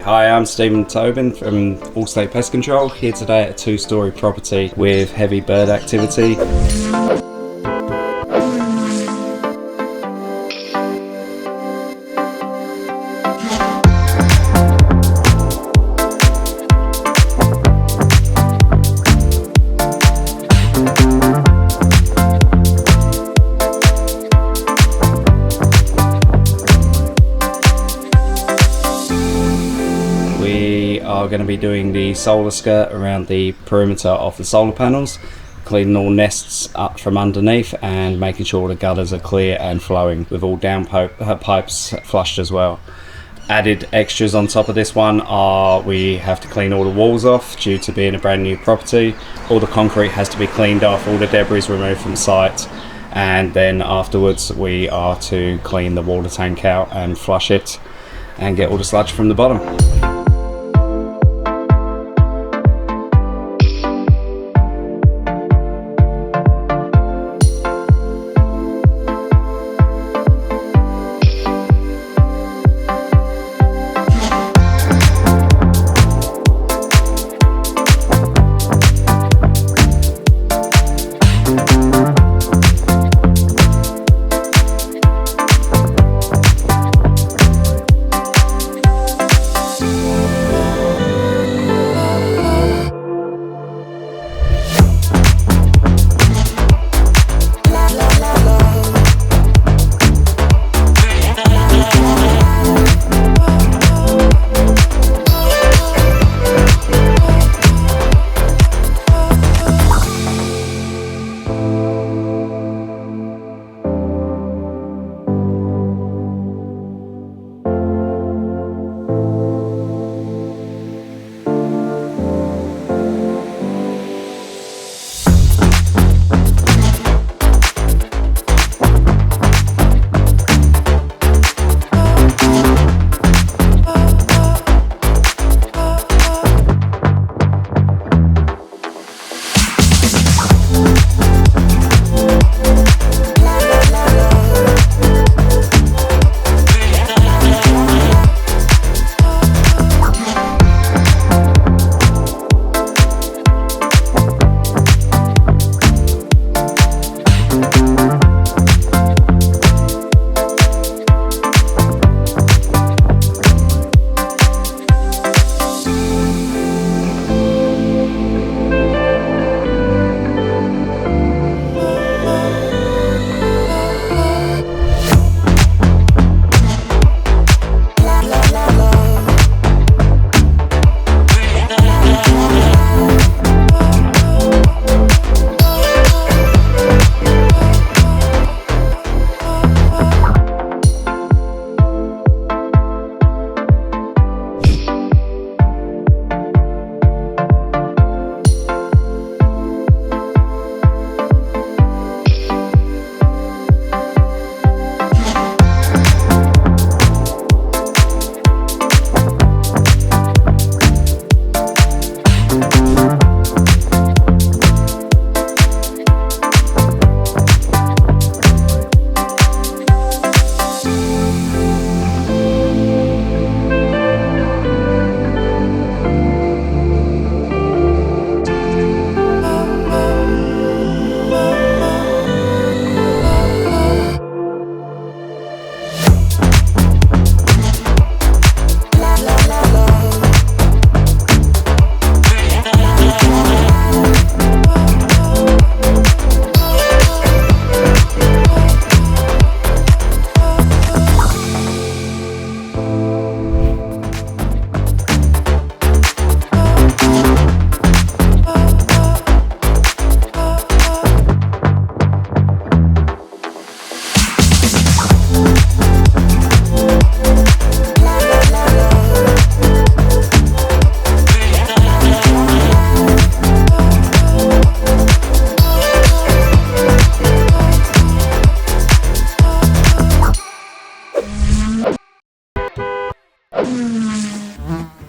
Hi, I'm Stephen Tobin from Allstate Pest Control, here today at a two-storey property with heavy bird activity. We are going to be doing the solar skirt around the perimeter of the solar panels, cleaning all nests up from underneath and making sure the gutters are clear and flowing with all down pipes flushed as well. Added extras on top of this one are we have to clean all the walls off due to being a brand new property. All the concrete has to be cleaned off, all the debris removed from site, and then afterwards we are to clean the water tank out and flush it and get all the sludge from the bottom.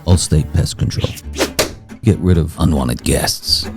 Allstate Pest Control. Get rid of unwanted guests.